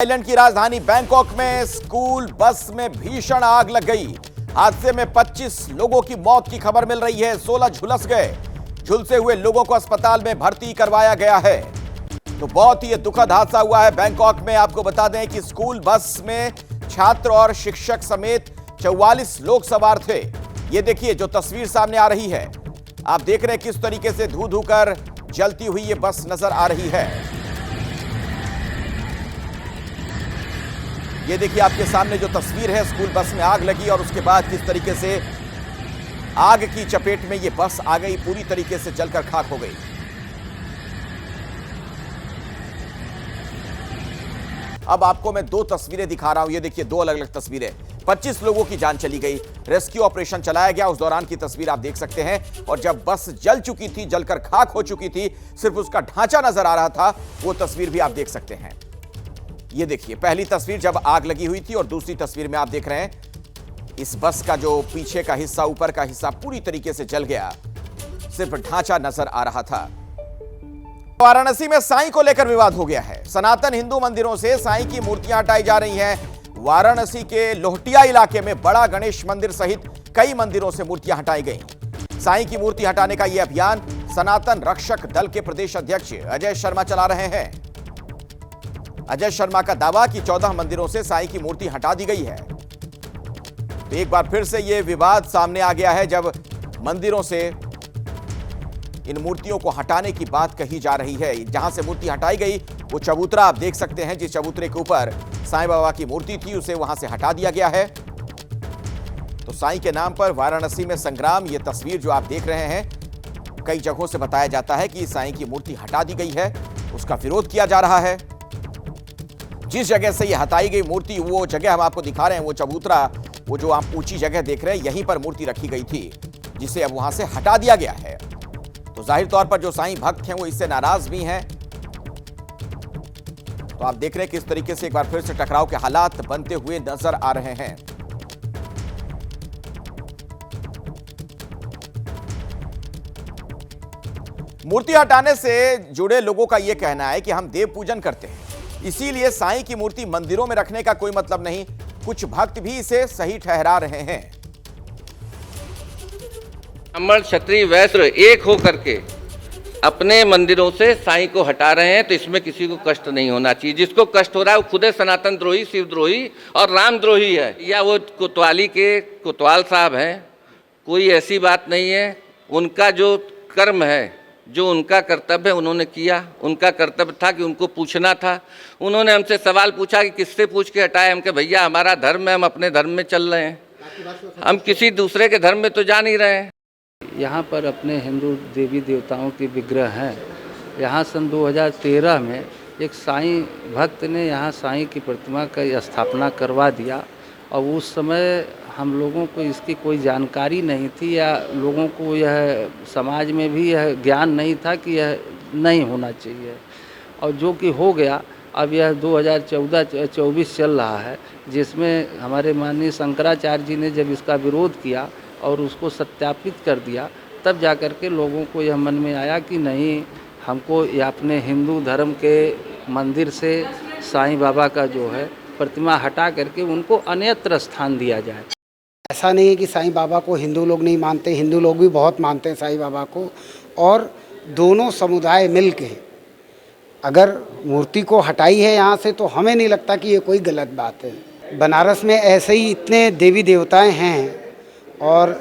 Thailand की राजधानी Bangkok में स्कूल बस में भीषण आग लग गई। हादसे में 25 लोगों की मौत की खबर मिल रही है। 16 झुलस गए। झुलसे हुए लोगों को अस्पताल में भर्ती करवाया गया है। तो बहुत ही दुखद हादसा हुआ है बैंकॉक में। आपको बता दें कि स्कूल बस में छात्र और शिक्षक समेत 44 लोग सवार थे। ये देखिए जो तस्वीर सामने आ रही है, आप देख रहे हैं किस तरीके से धू धू कर जलती हुई ये बस नजर आ रही है। ये देखिए आपके सामने जो तस्वीर है, स्कूल बस में आग लगी और उसके बाद किस तरीके से आग की चपेट में ये बस आ गई, पूरी तरीके से जलकर खाक हो गई। अब आपको मैं दो तस्वीरें दिखा रहा हूं। ये देखिए दो अलग अलग तस्वीरें। 25 लोगों की जान चली गई। रेस्क्यू ऑपरेशन चलाया गया, उस दौरान की तस्वीर आप देख सकते हैं। और जब बस जल चुकी थी, जलकर खाक हो चुकी थी, सिर्फ उसका ढांचा नजर आ रहा था, वो तस्वीर भी आप देख सकते हैं। ये देखिए पहली तस्वीर जब आग लगी हुई थी और दूसरी तस्वीर में आप देख रहे हैं इस बस का जो पीछे का हिस्सा, ऊपर का हिस्सा पूरी तरीके से जल गया, सिर्फ ढांचा नजर आ रहा था। वाराणसी में साईं को लेकर विवाद हो गया है। सनातन हिंदू मंदिरों से साईं की मूर्तियां हटाई जा रही हैं। वाराणसी के लोहटिया इलाके में बड़ा गणेश मंदिर सहित कई मंदिरों से मूर्तियां हटाई गई। साईं की मूर्ति हटाने का यह अभियान सनातन रक्षक दल के प्रदेश अध्यक्ष अजय शर्मा चला रहे हैं। अजय शर्मा का दावा कि 14 मंदिरों से साईं की मूर्ति हटा दी गई है। तो एक बार फिर से यह विवाद सामने आ गया है जब मंदिरों से इन मूर्तियों को हटाने की बात कही जा रही है। जहां से मूर्ति हटाई गई वो चबूतरा आप देख सकते हैं। जिस चबूतरे के ऊपर साईं बाबा की मूर्ति थी उसे वहां से हटा दिया गया है। तो साईं के नाम पर वाराणसी में संग्राम, ये तस्वीर जो आप देख रहे हैं, कई जगहों से बताया जाता है कि साईं की मूर्ति हटा दी गई है, उसका विरोध किया जा रहा है। जिस जगह से ये हटाई गई मूर्ति, वो जगह हम आपको दिखा रहे हैं, वो चबूतरा, वो जो आप ऊंची जगह देख रहे हैं, यहीं पर मूर्ति रखी गई थी, जिसे अब वहां से हटा दिया गया है। तो जाहिर तौर पर जो साईं भक्त हैं वो इससे नाराज भी हैं। तो आप देख रहे हैं किस तरीके से एक बार फिर से टकराव के हालात बनते हुए नजर आ रहे हैं। मूर्ति हटाने से जुड़े लोगों का यह कहना है कि हम देव पूजन करते हैं, इसीलिए साईं की मूर्ति मंदिरों में रखने का कोई मतलब नहीं। कुछ भक्त भी इसे सही ठहरा रहे हैं। ब्राह्मण क्षत्रिय वैश्य एक हो करके अपने मंदिरों से साईं को हटा रहे हैं, तो इसमें किसी को कष्ट नहीं होना चाहिए। जिसको कष्ट हो रहा है वो खुद सनातन द्रोही, शिव द्रोही और राम द्रोही है, या वो कोतवाली के कोतवाल साहब हैं। कोई ऐसी बात नहीं है। उनका जो कर्म है, जो उनका कर्तव्य है, उन्होंने किया। उनका कर्तव्य था कि उनको पूछना था। उन्होंने हमसे सवाल पूछा कि किससे पूछ के हटाए। हम कहे भैया हमारा धर्म है, हम अपने धर्म में चल रहे हैं, हम किसी दूसरे के धर्म में तो जा नहीं रहे हैं। यहाँ पर अपने हिंदू देवी देवताओं के विग्रह हैं। यहाँ सन 2013 में एक साईं भक्त ने यहाँ साईं की प्रतिमा का स्थापना करवा दिया, और उस समय हम लोगों को इसकी कोई जानकारी नहीं थी, या लोगों को यह समाज में भी यह ज्ञान नहीं था कि यह नहीं होना चाहिए, और जो कि हो गया। अब यह 2014-24 चल रहा है, जिसमें हमारे माननीय शंकराचार्य जी ने जब इसका विरोध किया और उसको सत्यापित कर दिया, तब जाकर के लोगों को यह मन में आया कि नहीं, हमको या अपने हिंदू धर्म के मंदिर से साईं बाबा का जो है प्रतिमा हटा करके उनको अन्यत्र स्थान दिया जाए। ऐसा नहीं है कि साईं बाबा को हिंदू लोग नहीं मानते, हिंदू लोग भी बहुत मानते हैं साईं बाबा को। और दोनों समुदाय मिल के अगर मूर्ति को हटाई है यहाँ से, तो हमें नहीं लगता कि ये कोई गलत बात है। बनारस में ऐसे ही इतने देवी देवताएं हैं, और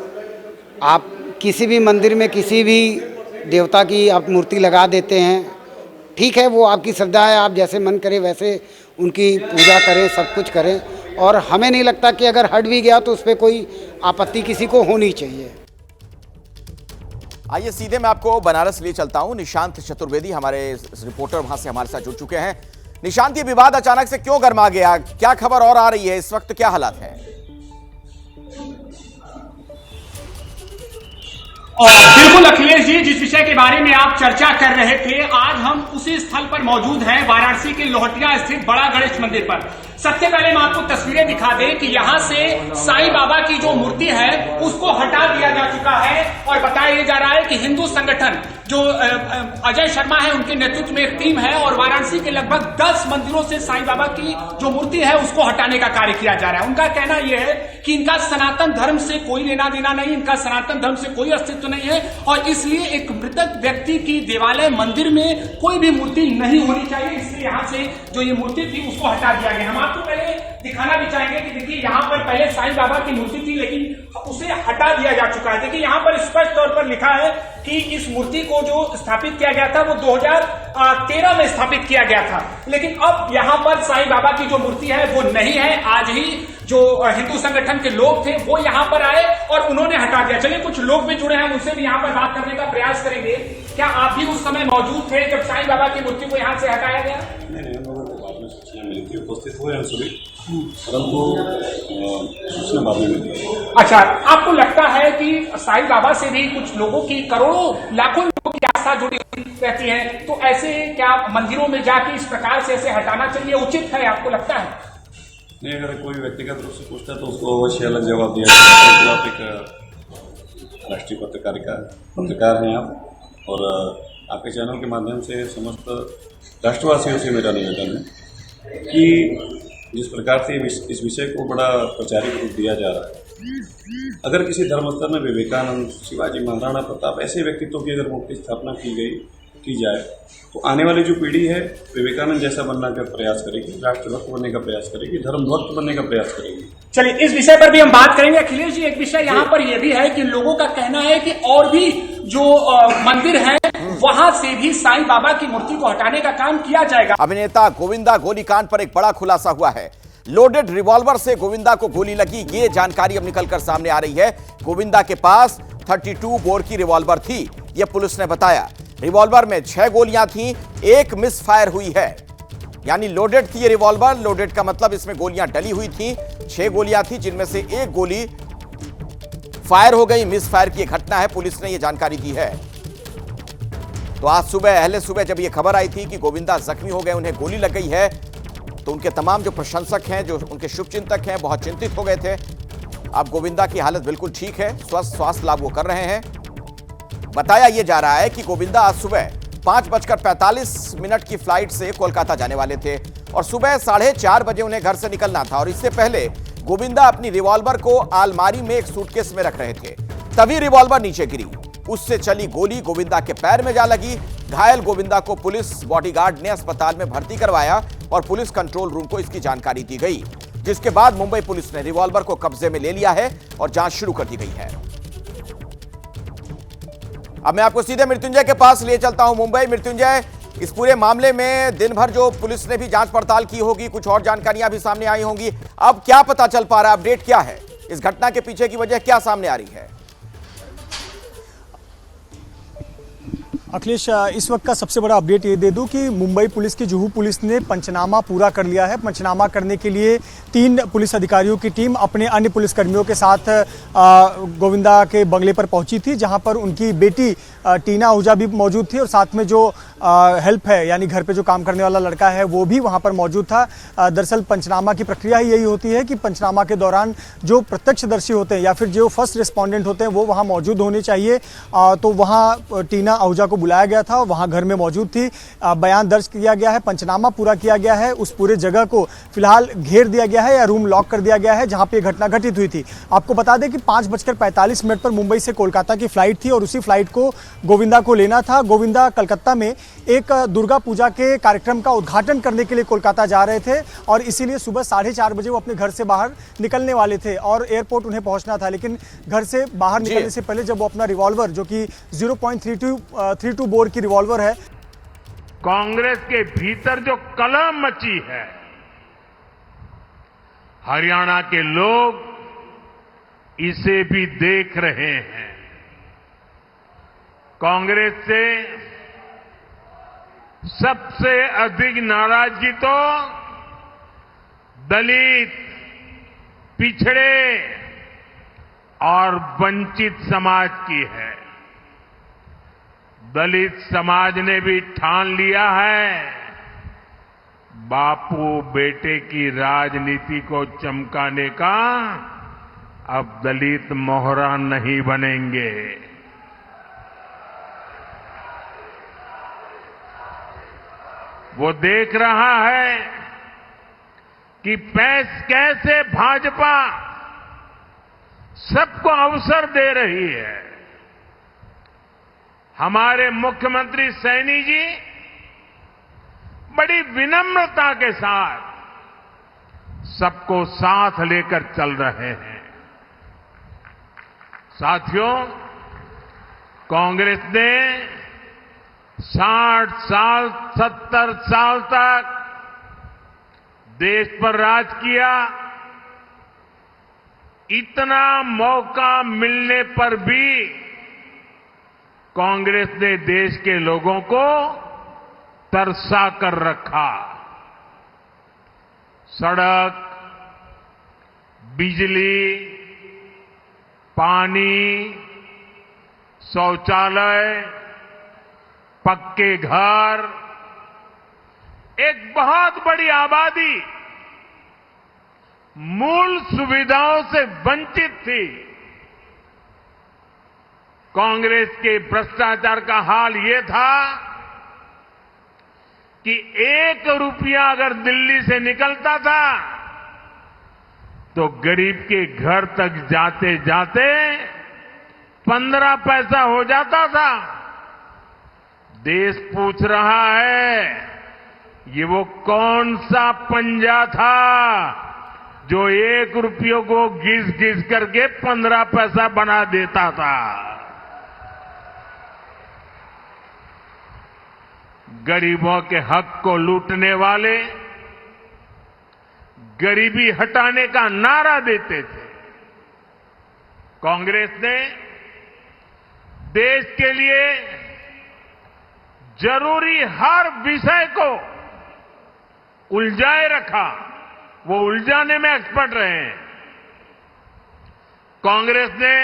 आप किसी भी मंदिर में किसी भी देवता की आप मूर्ति लगा देते हैं, ठीक है, वो आपकी श्रद्धा है, आप जैसे मन करे वैसे उनकी पूजा करें, सब कुछ करें। और हमें नहीं लगता कि अगर हट भी गया तो उस पर कोई आपत्ति किसी को होनी चाहिए। आइए सीधे मैं आपको बनारस लिए चलता हूं। निशांत चतुर्वेदी हमारे रिपोर्टर वहां से हमारे साथ जुड़ चुके हैं। निशांत, ये विवाद अचानक से क्यों गर्मा गया? क्या खबर और आ रही है इस वक्त, क्या हालात है? बिल्कुल अखिलेश जी, जिस विषय के बारे में आप चर्चा कर रहे थे, आज हम उसी स्थल पर मौजूद हैं, वाराणसी के लोहटिया स्थित बड़ा गणेश मंदिर पर। सबसे पहले मैं आपको तस्वीरें दिखा दें कि यहाँ से साईं बाबा की जो मूर्ति है उसको हटा दिया जा चुका है, और बताया जा रहा है कि हिंदू संगठन जो अजय शर्मा है उनके नेतृत्व में एक टीम है और वाराणसी के लगभग 10 मंदिरों से साईं बाबा की जो मूर्ति है उसको हटाने का कार्य किया जा रहा है। उनका कहना यह है कि इनका सनातन धर्म से कोई लेना देना नहीं, इनका सनातन धर्म से कोई अस्तित्व नहीं है और इसलिए एक मृतक व्यक्ति की देवालय मंदिर में कोई भी मूर्ति नहीं होनी चाहिए, इसलिए यहां से जो ये मूर्ति थी उसको हटा दिया गया। हम आपको पहले दिखाना भी चाहेंगे कि देखिए यहाँ पर पहले साईं बाबा की मूर्ति थी लेकिन उसे हटा दिया जा चुका है। देखिए यहाँ पर स्पष्ट तौर पर लिखा है कि इस मूर्ति को जो स्थापित किया गया था वो 2013 में स्थापित किया गया था, लेकिन अब यहाँ पर साईं बाबा की जो मूर्ति है वो नहीं है। आज ही जो हिंदू संगठन के लोग थे वो यहाँ पर आए और उन्होंने हटा दिया। चलिए कुछ लोग भी जुड़े हैं, उनसे भी यहाँ पर बात करने का प्रयास करेंगे। क्या आप भी उस समय मौजूद थे जब साईं बाबा की मूर्ति को यहाँ से हटाया गया? नहीं, हम लोगों को बाद में सूचना मिली थी, उपस्थित हुए हम सभी, परंतु सूचना बाद में मिली। अच्छा, आपको लगता है कि साईं बाबा से भी कुछ लोगों की करोड़ों लाखों लोगों की आस्था जुड़ी हुई रहती है, तो ऐसे क्या मंदिरों में जाके इस प्रकार से ऐसे हटाना चाहिए, उचित है आपको लगता है? नहीं, अगर कोई व्यक्तिगत रूप से पूछता है तो उसको अवश्य अलग जवाब दिया जाए। तो आप एक राष्ट्रीय पत्रकार हैं आप, और आपके चैनल के माध्यम से समस्त राष्ट्रवासियों से मेरा निवेदन है कि जिस प्रकार से इस विषय को बड़ा प्रचारित रूप दिया जा रहा है, अगर किसी धर्मस्थल में विवेकानंद, शिवाजी, महाराणा प्रताप ऐसे व्यक्तित्वों की अगर मूर्ति स्थापना की जाए तो आने वाली जो पीढ़ी है विवेकानंद जैसा बनने का प्रयास करेगी, राष्ट्रभक्त बनने का प्रयास करेगी, धर्मभक्त बनने का प्रयास करेगी। चलिए इस विषय पर भी हम बात करेंगे। अखिलेश जी, एक विषय यहाँ पर यह भी है कि लोगों का कहना है कि और भी जो मंदिर है वहां से भी साईं बाबा की मूर्ति को हटाने का काम किया जाएगा। अभिनेता गोविंदा गोलीकांड पर एक बड़ा खुलासा हुआ है। लोडेड रिवॉल्वर से गोविंदा को गोली लगी, ये जानकारी अब निकलकर सामने आ रही है। गोविंदा के पास 32 बोर की रिवॉल्वर थी, यह पुलिस ने बताया। रिवॉल्वर में 6 गोलियां थीं, एक मिस फायर हुई है, यानी लोडेड थी ये रिवॉल्वर। लोडेड का मतलब इसमें गोलियां डली हुई थी। 6 गोलियां थी जिनमें से एक गोली फायर हो गई, मिस फायर की घटना है, पुलिस ने यह जानकारी दी है। तो आज सुबह अहले सुबह जब यह खबर आई थी कि गोविंदा जख्मी हो गए, उन्हें गोली लग गई है, तो उनके तमाम जो प्रशंसक हैं, जो उनके शुभचिंतक हैं, बहुत चिंतित हो गए थे। अब गोविंदा की हालत बिल्कुल ठीक है, स्वास्थ्य लाभ वो कर रहे हैं। बताया यह जा रहा है कि गोविंदा आज सुबह 5:45 की फ्लाइट से कोलकाता जाने वाले थे और सुबह 4:30 बजे उन्हें घर से निकलना था। और इससे पहले गोविंदा अपनी रिवॉल्वर को अलमारी में एक सूटकेस में रख रहे थे, तभी रिवॉल्वर नीचे गिरी, उससे चली गोली गोविंदा के पैर में जा लगी। घायल गोविंदा को पुलिस बॉडीगार्ड ने अस्पताल में भर्ती करवाया और पुलिस कंट्रोल रूम को इसकी जानकारी दी गई, जिसके बाद मुंबई पुलिस ने रिवॉल्वर को कब्जे में ले लिया है और जांच शुरू कर दी गई है। अब मैं आपको सीधे मृत्युंजय के पास ले चलता हूं मुंबई। मृत्युंजय, इस पूरे मामले में दिन भर जो पुलिस ने भी जांच पड़ताल की होगी, कुछ और जानकारियां भी सामने आई होंगी, अब क्या पता चल पा रहा है, अपडेट क्या है, इस घटना के पीछे की वजह क्या सामने आ रही है? अखिलेश, इस वक्त का सबसे बड़ा अपडेट ये दे दूं कि मुंबई पुलिस की जुहू पुलिस ने पंचनामा पूरा कर लिया है। पंचनामा करने के लिए 3 पुलिस अधिकारियों की टीम अपने अन्य पुलिसकर्मियों के साथ गोविंदा के बंगले पर पहुंची थी, जहां पर उनकी बेटी टीना आहूजा भी मौजूद थी और साथ में जो हेल्प है, यानी घर पे जो काम करने वाला लड़का है, वो भी वहां पर मौजूद था। दरअसल पंचनामा की प्रक्रिया ही यही होती है कि पंचनामा के दौरान जो प्रत्यक्षदर्शी होते हैं या फिर जो फर्स्ट रिस्पॉन्डेंट होते हैं वो वहां मौजूद होने चाहिए। तो वहां टीना आहूजा को बुलाया गया था, वहां घर में मौजूद थी, बयान दर्ज किया गया है, पंचनामा पूरा किया गया है। उस पूरे जगह को फिलहाल घेर दिया गया है या रूम लॉक कर दिया गया है जहां पे घटना घटित हुई थी। आपको बता दें कि 5:45 पर मुंबई से कोलकाता की फ्लाइट थी और उसी फ्लाइट को गोविंदा को लेना था। गोविंदा कलकत्ता में एक दुर्गा पूजा के कार्यक्रम का उद्घाटन करने के लिए कोलकाता जा रहे थे और इसीलिए सुबह 4:30 बजे वो अपने घर से बाहर निकलने वाले थे और एयरपोर्ट उन्हें पहुंचना था। लेकिन घर से बाहर निकलने से पहले जब वो अपना रिवॉल्वर, जो कि 0.32 बोर की रिवॉल्वर है, कांग्रेस के भीतर जो कलह मची है, हरियाणा के लोग इसे भी देख रहे हैं। कांग्रेस से सबसे अधिक नाराजगी तो दलित, पिछड़े और वंचित समाज की है। दलित समाज ने भी ठान लिया है, बापू बेटे की राजनीति को चमकाने का अब दलित मोहरा नहीं बनेंगे। वो देख रहा है कि कैसे भाजपा सबको अवसर दे रही है। हमारे मुख्यमंत्री सैनी जी बड़ी विनम्रता के साथ सबको साथ लेकर चल रहे हैं। साथियों, कांग्रेस ने 60 साल 70 साल तक देश पर राज किया। इतना मौका मिलने पर भी कांग्रेस ने देश के लोगों को तरसा कर रखा। सड़क, बिजली, पानी, शौचालय, पक्के घर, एक बहुत बड़ी आबादी मूल सुविधाओं से वंचित थी। कांग्रेस के भ्रष्टाचार का हाल ये था कि 1 रुपया अगर दिल्ली से निकलता था तो गरीब के घर तक जाते जाते 15 पैसा हो जाता था। देश पूछ रहा है, ये वो कौन सा पंजा था जो 1 रुपये को घिस घिस करके 15 पैसा बना देता था। गरीबों के हक को लूटने वाले गरीबी हटाने का नारा देते थे। कांग्रेस ने देश के लिए जरूरी हर विषय को उलझाए रखा। वो उलझाने में एक्सपर्ट रहे हैं। कांग्रेस ने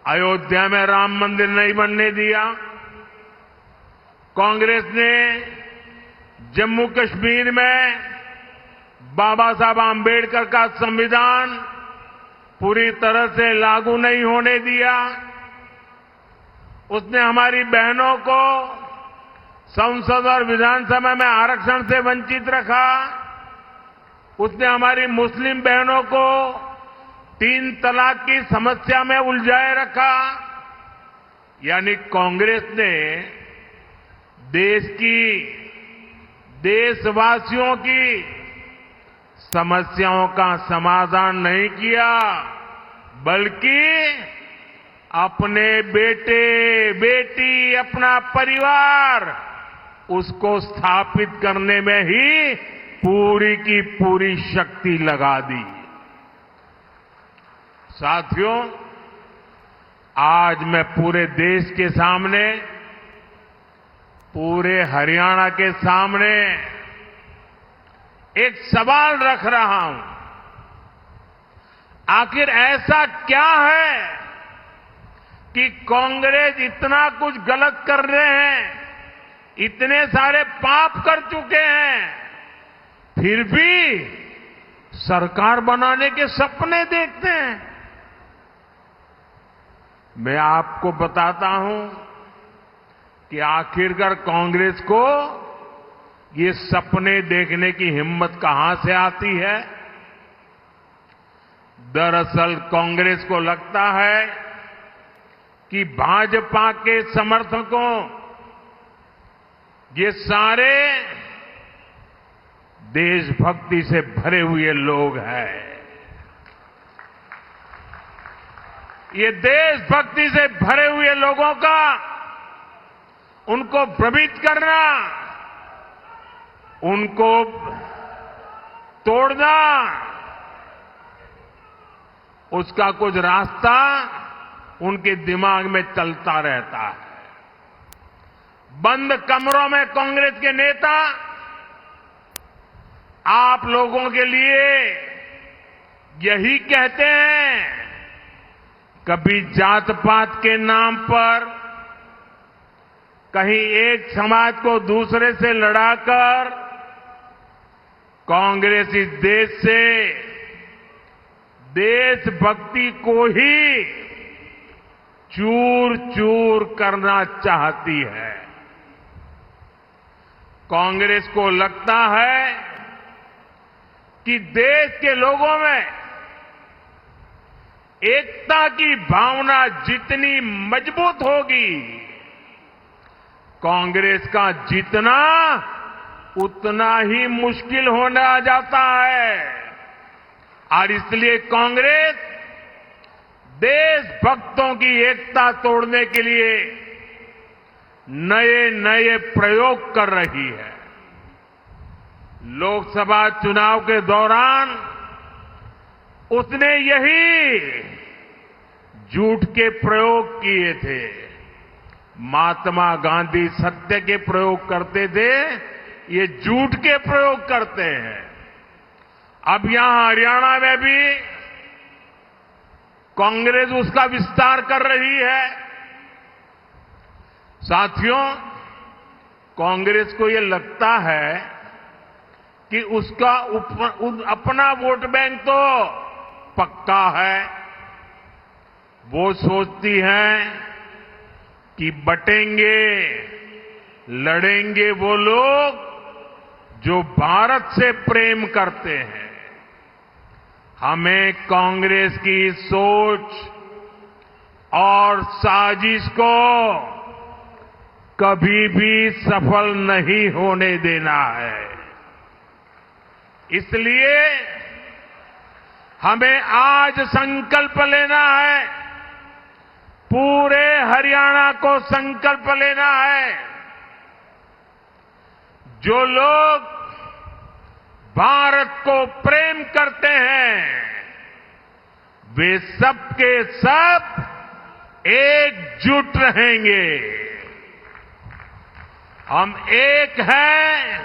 अयोध्या में राम मंदिर नहीं बनने दिया। कांग्रेस ने जम्मू कश्मीर में बाबा साहब आंबेडकर का संविधान पूरी तरह से लागू नहीं होने दिया। उसने हमारी बहनों को संसद और विधानसभा में आरक्षण से वंचित रखा। उसने हमारी मुस्लिम बहनों को 3 तलाक की समस्या में उलझाए रखा। यानी कांग्रेस ने देश की, देशवासियों की समस्याओं का समाधान नहीं किया, बल्कि अपने बेटे बेटी, अपना परिवार, उसको स्थापित करने में ही पूरी की पूरी शक्ति लगा दी। साथियों, आज मैं पूरे देश के सामने, पूरे हरियाणा के सामने एक सवाल रख रहा हूं। आखिर ऐसा क्या है कि कांग्रेस इतना कुछ गलत कर रहे हैं, इतने सारे पाप कर चुके हैं, फिर भी सरकार बनाने के सपने देखते हैं? मैं आपको बताता हूं कि आखिरकार कांग्रेस को ये सपने देखने की हिम्मत कहां से आती है। दरअसल कांग्रेस को लगता है कि भाजपा के समर्थकों, ये सारे देशभक्ति से भरे हुए लोग हैं। ये देशभक्ति से भरे हुए लोगों का, उनको भ्रमित करना, उनको तोड़ना, उसका कुछ रास्ता उनके दिमाग में चलता रहता है। बंद कमरों में कांग्रेस के नेता आप लोगों के लिए यही कहते हैं, कभी जात पात के नाम पर, कहीं एक समाज को दूसरे से लड़ाकर कांग्रेस इस देश से देशभक्ति को ही चूर चूर करना चाहती है। कांग्रेस को लगता है कि देश के लोगों में एकता की भावना जितनी मजबूत होगी, कांग्रेस का जीतना उतना ही मुश्किल होना जाता है। और इसलिए कांग्रेस देशभक्तों की एकता तोड़ने के लिए नए नए प्रयोग कर रही है। लोकसभा चुनाव के दौरान उसने यही झूठ के प्रयोग किए थे। महात्मा गांधी सत्य के प्रयोग करते थे, ये झूठ के प्रयोग करते हैं। अब यहां हरियाणा में भी कांग्रेस उसका विस्तार कर रही है। साथियों, कांग्रेस को ये लगता है कि उसका अपना वोट बैंक तो पक्का है। वो सोचती है कि बटेंगे, लड़ेंगे वो लोग जो भारत से प्रेम करते हैं। हमें कांग्रेस की सोच और साजिश को कभी भी सफल नहीं होने देना है। इसलिए हमें आज संकल्प लेना है, पूरे हरियाणा को संकल्प लेना है। जो लोग भारत को प्रेम करते हैं, वे सब के सब एकजुट रहेंगे। हम एक हैं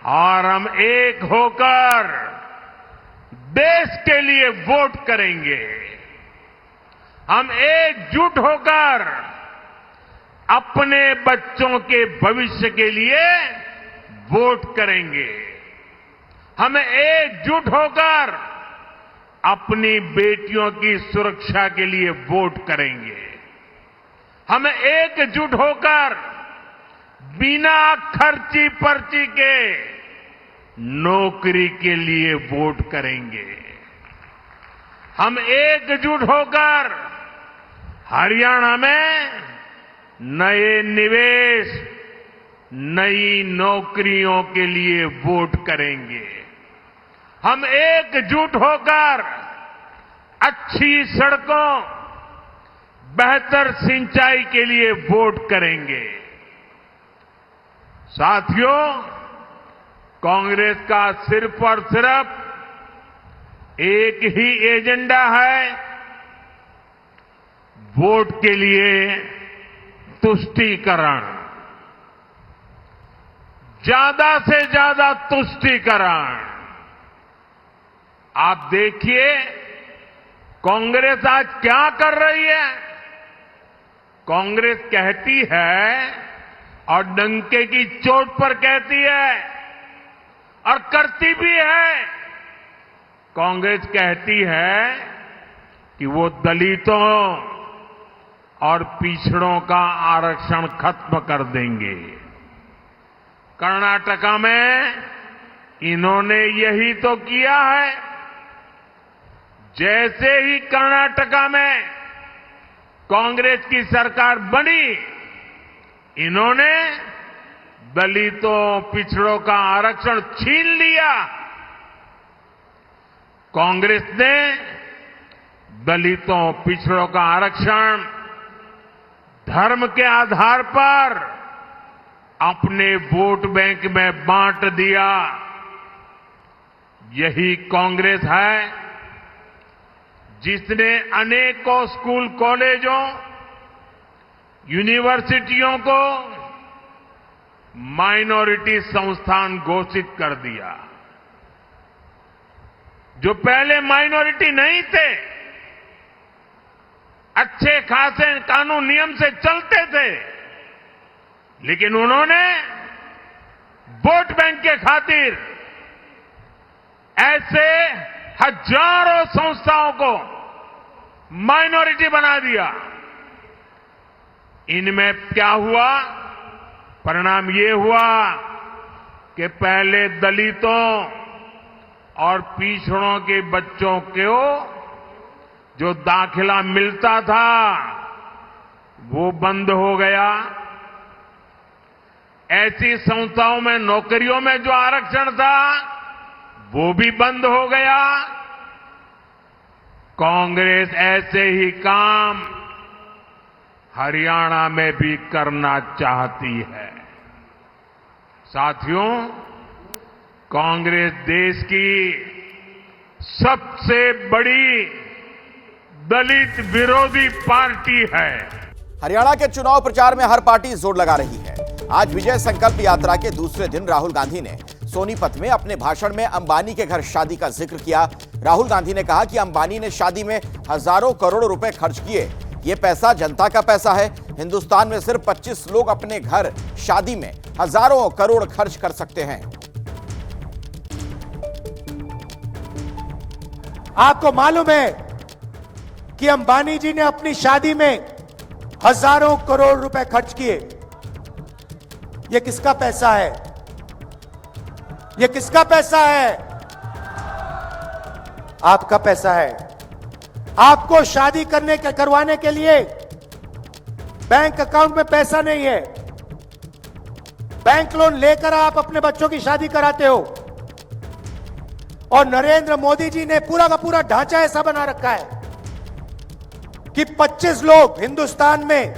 और हम एक होकर देश के लिए वोट करेंगे। हम एकजुट होकर अपने बच्चों के भविष्य के लिए वोट करेंगे। हम एकजुट होकर अपनी बेटियों की सुरक्षा के लिए वोट करेंगे। हम एकजुट होकर बिना खर्ची पर्ची के नौकरी के लिए वोट करेंगे। हम एकजुट होकर हरियाणा में नए निवेश, नई नौकरियों के लिए वोट करेंगे। हम एकजुट होकर अच्छी सड़कों, बेहतर सिंचाई के लिए वोट करेंगे। साथियों, कांग्रेस का सिर्फ और सिर्फ एक ही एजेंडा है, वोट के लिए तुष्टीकरण, ज्यादा से ज्यादा तुष्टीकरण। आप देखिए कांग्रेस आज क्या कर रही है। कांग्रेस कहती है और डंके की चोट पर कहती है और करती भी है। कांग्रेस कहती है कि वो दलितों और पिछड़ों का आरक्षण खत्म कर देंगे। कर्नाटका में इन्होंने यही तो किया है। जैसे ही कर्नाटका में कांग्रेस की सरकार बनी, इन्होंने दलितों, पिछड़ों का आरक्षण छीन लिया। कांग्रेस ने दलितों, पिछड़ों का आरक्षण धर्म के आधार पर अपने वोट बैंक में बांट दिया। यही कांग्रेस है जिसने अनेकों स्कूल, कॉलेजों, यूनिवर्सिटियों को माइनॉरिटी संस्थान घोषित कर दिया। जो पहले माइनॉरिटी नहीं थे, अच्छे खासे कानून नियम से चलते थे, लेकिन उन्होंने वोट बैंक के खातिर ऐसे हजारों संस्थाओं को माइनॉरिटी बना दिया। इनमें क्या हुआ परिणाम ये हुआ कि पहले दलितों और पिछड़ों के बच्चों को जो दाखिला मिलता था वो बंद हो गया। ऐसी संस्थाओं में नौकरियों में जो आरक्षण था वो भी बंद हो गया। कांग्रेस ऐसे ही काम हरियाणा में भी करना चाहती है। साथियों, कांग्रेस देश की सबसे बड़ी दलित विरोधी पार्टी है। हरियाणा के चुनाव प्रचार में हर पार्टी जोर लगा रही है। आज विजय संकल्प यात्रा के दूसरे दिन राहुल गांधी ने सोनीपत में अपने भाषण में अंबानी के घर शादी का जिक्र किया। राहुल गांधी ने कहा कि अंबानी ने शादी में हजारों करोड़ रुपए खर्च किए। ये पैसा जनता का पैसा है। हिंदुस्तान में सिर्फ 25 लोग अपने घर शादी में हजारों करोड़ खर्च कर सकते हैं। आपको मालूम है कि अंबानी जी ने अपनी शादी में हजारों करोड़ रुपए खर्च किए। ये किसका पैसा है? ये किसका पैसा है? आपका पैसा है। आपको शादी करवाने के लिए बैंक अकाउंट में पैसा नहीं है। बैंक लोन लेकर आप अपने बच्चों की शादी कराते हो। और नरेंद्र मोदी जी ने पूरा का पूरा ढांचा ऐसा बना रखा है कि 25 लोग हिंदुस्तान में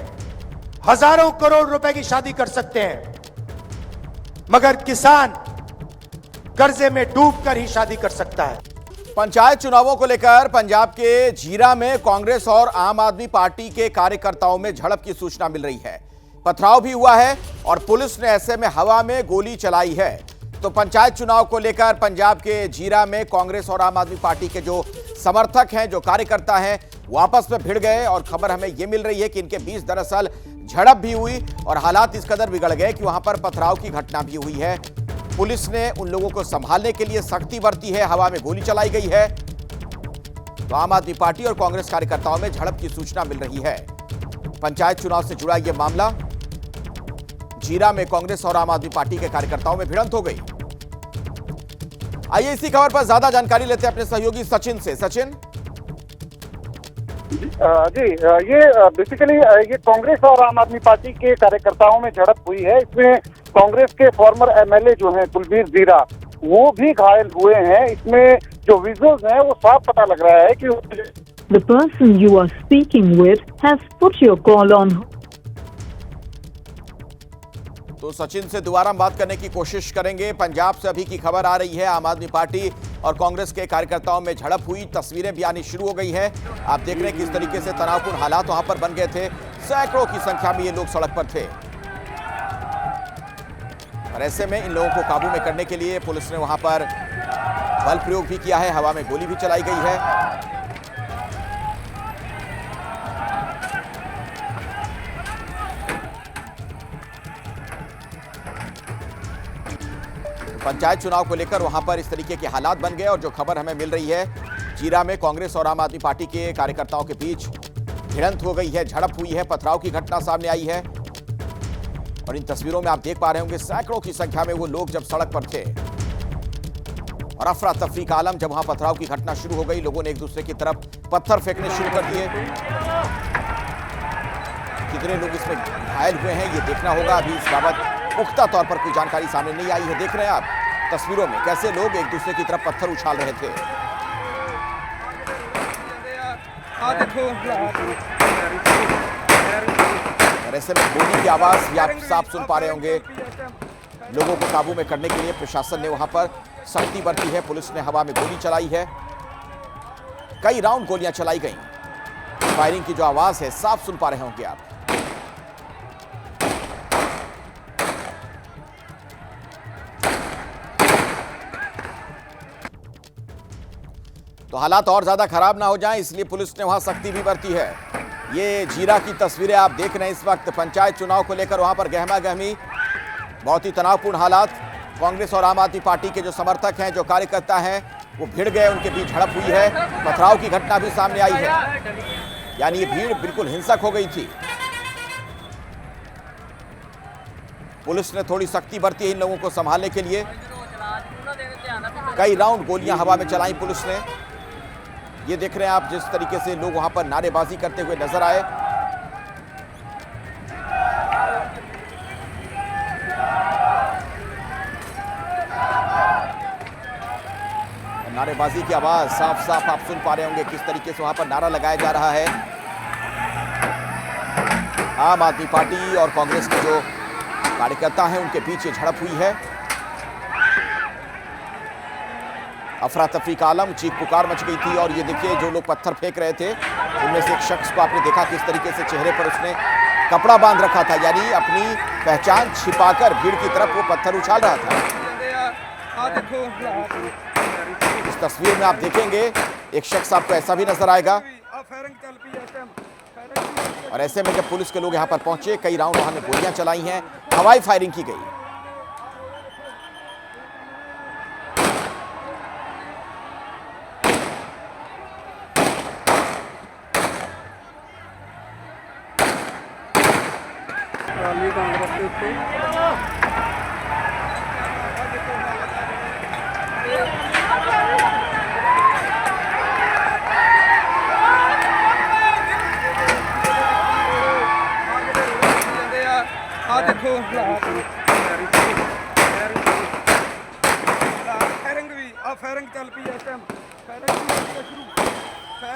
हजारों करोड़ रुपए की शादी कर सकते हैं, मगर किसान कर्जे में डूबकर ही शादी कर सकता है। पंचायत चुनावों को लेकर पंजाब के जीरा में कांग्रेस और आम आदमी पार्टी के कार्यकर्ताओं में झड़प की सूचना मिल रही है। पथराव भी हुआ है और पुलिस ने ऐसे में हवा में गोली चलाई है। तो पंचायत चुनाव को लेकर पंजाब के जीरा में कांग्रेस और आम आदमी पार्टी के जो समर्थक हैं, जो कार्यकर्ता हैं, वो आपस में भिड़ गए और खबर हमें यह मिल रही है कि इनके बीच दरअसल झड़प भी हुई और हालात इस कदर बिगड़ गए कि वहां पर पथराव की घटना भी हुई है। पुलिस ने उन लोगों को संभालने के लिए सख्ती बरती है, हवा में गोली चलाई गई है। तो आम आदमी पार्टी और कांग्रेस कार्यकर्ताओं में झड़प की सूचना मिल रही है। पंचायत चुनाव से जुड़ा यह मामला, जीरा में कांग्रेस और आम आदमी पार्टी के कार्यकर्ताओं में भिड़ंत हो गई। आइए इसी खबर पर ज्यादा जानकारी लेते हैं अपने सहयोगी सचिन से। सचिन जी, ये बेसिकली ये कांग्रेस और आम आदमी पार्टी के कार्यकर्ताओं में झड़प हुई है। इसमें कांग्रेस के फॉर्मर एमएलए जो हैं कुलबीर जीरा, वो भी घायल हुए हैं। इसमें जो विजुअल्स हैं वो साफ पता लग रहा है कि The person you are speaking with has put your call on. तो सचिन से दोबारा बात करने की कोशिश करेंगे। पंजाब से अभी की खबर आ रही है, आम आदमी पार्टी और कांग्रेस के कार्यकर्ताओं में झड़प हुई, तस्वीरें भी आनी शुरू हो गई हैं। आप देख रहे हैं किस तरीके से तनावपूर्ण हालात वहां पर बन गए थे। सैकड़ों की संख्या में ये लोग सड़क पर थे और ऐसे में इन लोगों को काबू में करने के लिए पुलिस ने वहां पर बल प्रयोग भी किया है, हवा में गोली भी चलाई गई है। पंचायत चुनाव को लेकर वहां पर इस तरीके के हालात बन गए और जो खबर हमें मिल रही है, जीरा में कांग्रेस और आम आदमी पार्टी के कार्यकर्ताओं के बीच भिड़ंत हो गई है, झड़प हुई है, पथराव की घटना सामने आई है। और इन तस्वीरों में आप देख पा रहे होंगे सैकड़ों की संख्या में वो लोग जब सड़क पर थे और अफरा तफरी का आलम। जब वहां पथराव की घटना शुरू हो गई, लोगों ने एक दूसरे की तरफ पत्थर फेंकने शुरू कर दिए। कितने लोग इसमें घायल हुए हैं ये देखना होगा। अभी इस बाबत पुख्ता तौर पर कोई जानकारी सामने नहीं आई है। देख रहे हैं आप तस्वीरों में कैसे लोग एक दूसरे की तरफ पत्थर उछाल रहे थे। और ऐसे में गोली की आवाज भी आप साफ सुन पा रहे होंगे। लोगों को काबू में करने के लिए प्रशासन ने वहां पर सख्ती बरती है। पुलिस ने हवा में गोली चलाई है, कई राउंड गोलियां चलाई गई। फायरिंग की जो आवाज है साफ सुन पा रहे होंगे आप। तो हालात और ज्यादा खराब ना हो जाएं, इसलिए पुलिस ने वहां सख्ती भी बरती है। ये जीरा की तस्वीरें आप देख रहे हैं इस वक्त। पंचायत चुनाव को लेकर वहां पर गहमा गहमी, बहुत ही तनावपूर्ण हालात। कांग्रेस और आम आदमी पार्टी के जो समर्थक हैं, जो कार्यकर्ता हैं, वो भिड़ गए, उनके बीच झड़प हुई है। पथराव की घटना भी सामने आई है, यानी ये भीड़ बिल्कुल हिंसक हो गई थी। पुलिस ने थोड़ी सख्ती बरती है इन लोगों को संभालने के लिए। कई राउंड गोलियां हवा में चलाई पुलिस ने। ये देख रहे हैं आप जिस तरीके से लोग वहां पर नारेबाजी करते हुए नजर आए। नारेबाजी की आवाज साफ साफ आप सुन पा रहे होंगे किस तरीके से वहां पर नारा लगाया जा रहा है। आम आदमी पार्टी और कांग्रेस के जो कार्यकर्ता हैं उनके बीच ये झड़प हुई है। अफरा तफरी का आलम, चीख पुकार मच गई थी। और ये देखिए जो लोग पत्थर फेंक रहे थे उनमें से एक शख्स को आपने देखा किस तरीके से चेहरे पर उसने कपड़ा बांध रखा था, यानी अपनी पहचान छिपाकर भीड़ की तरफ वो पत्थर उछाल रहा था। इस तस्वीर में आप देखेंगे एक शख्स आपको ऐसा भी नजर आएगा। और ऐसे में जब पुलिस के लोग यहां पर पहुंचे, कई राउंड वहां में गोलियां चलाई हैं, हवाई फायरिंग की गई।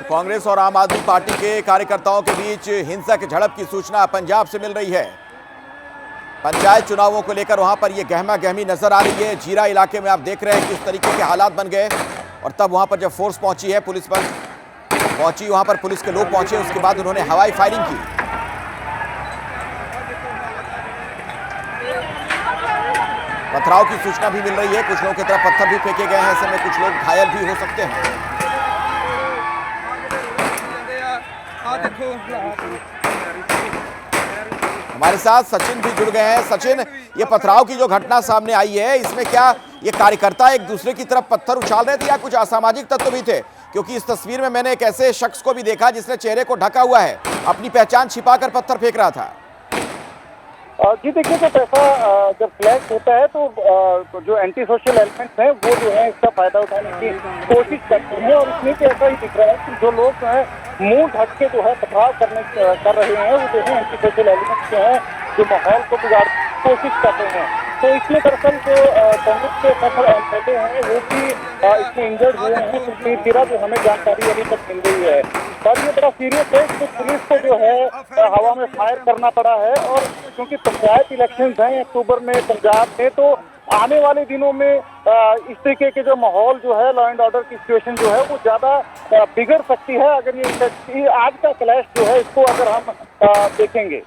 कांग्रेस और आम आदमी पार्टी के कार्यकर्ताओं के बीच हिंसक झड़प की सूचना पंजाब से मिल रही है। पंचायत चुनावों को लेकर वहां पर यह गहमा गहमी नजर आ रही है। जीरा इलाके में आप देख रहे हैं किस तरीके के हालात बन गए। और तब वहां पर जब फोर्स पहुंची है, पुलिस पर पहुंची, वहां पर पुलिस के लोग पहुंचे, उसके बाद उन्होंने हवाई फायरिंग की। पथराव की सूचना भी मिल रही है। कुछ लोगों की तरफ पत्थर भी फेंके गए हैं। ऐसे में कुछ लोग घायल भी हो सकते हैं। हमारे साथ सचिन भी जुड़ गए हैं। सचिन, ये पथराव की जो घटना सामने आई है, इसमें क्या ये कार्यकर्ता एक दूसरे की तरफ पत्थर उछाल रहे थे या कुछ असामाजिक तत्व भी थे? क्योंकि इस तस्वीर में मैंने एक ऐसे शख्स को भी देखा जिसने चेहरे को ढका हुआ है, अपनी पहचान छिपाकर पत्थर फेंक रहा था। जी देखिए, जब ऐसा जब फ्लैश होता है तो जो एंटी सोशल एलिमेंट्स हैं वो जो है इसका फायदा उठाने की कोशिश करते हैं। और इसमें ऐसा ही दिख रहा है कि जो लोग जो है मुंह ढक के जो है पथराव कर रहे हैं वो जो है एंटी सोशल एलिमेंट्स जो है जो माहौल को बिगाड़ने की कोशिश कर रहे हैं। तो इसमें दरअसल जो कांग्रेस के एमएलए हैं वो भी इसमें इंजर्ड हुए हैं। कुलबीर ज़ीरा जो हमें जानकारी अभी तक मिल रही है। और ये बड़ा सीरियस है कि पुलिस को जो है हवा में फायर करना पड़ा है। और क्योंकि पंचायत इलेक्शंस हैं अक्टूबर में पंजाब में, तो आने वाले दिनों में इस तरीके के जो माहौल जो है, लॉ एंड ऑर्डर की सिचुएशन जो है वो ज्यादा बिगड़ सकती है अगर ये आज का क्लैश जो है इसको अगर हम देखेंगे।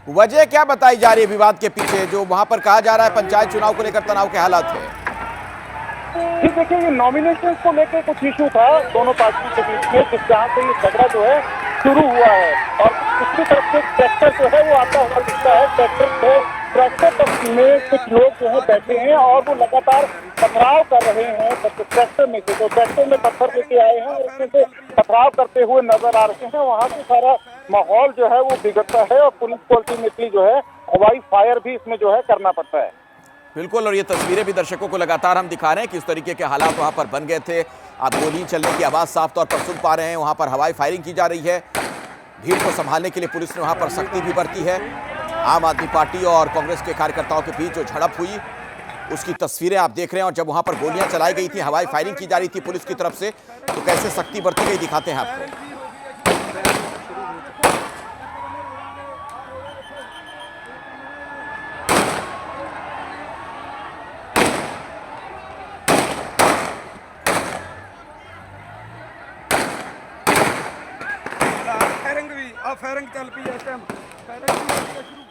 वजह क्या बताई जा रही है विवाद के पीछे, जो वहां पर कहा जा रहा है पंचायत चुनाव को लेकर तनाव के हालात है? जी देखिए, ये नॉमिनेशन को लेकर कुछ इशू था दोनों पार्टियों के बीच में, जहाँ से ये झगड़ा जो है शुरू हुआ है। और दूसरी तरफ से ट्रैक्टर जो है वो आता हुआ दिखता है। ट्रैक्टर में कुछ लोग जो है बैठे हैं और वो लगातार पथराव कर रहे हैं ट्रैक्टर में से। तो ट्रैक्टर में पत्थर लेके आए हैं और उसमें से पथराव करते हुए नजर आ रहे हैं। वहाँ से सारा माहौल जो है वो बिगड़ता है और पुलिस को अल्टीमेटली जो है हवाई फायर भी इसमें जो है करना पड़ता है। बिल्कुल, और ये तस्वीरें भी दर्शकों को लगातार हम दिखा रहे हैं किस तरीके के हालात वहां पर बन गए थे। आप गोली चलने की आवाज साफ तौर पर सुन पा रहे हैं। वहां पर हवाई फायरिंग की जा रही है। भीड़ को संभालने के लिए पुलिस ने वहां पर सख्ती भी बरती है। आम आदमी पार्टी और कांग्रेस के कार्यकर्ताओं के बीच जो झड़प हुई उसकी तस्वीरें आप देख रहे हैं। और जब वहां पर गोलियां चलाई गई थी, हवाई फायरिंग की जा रही थी पुलिस की तरफ से, तो कैसे सख्ती बरती गई दिखाते हैं आपको। फायरिंग चल पई इस टाइम फायरिंग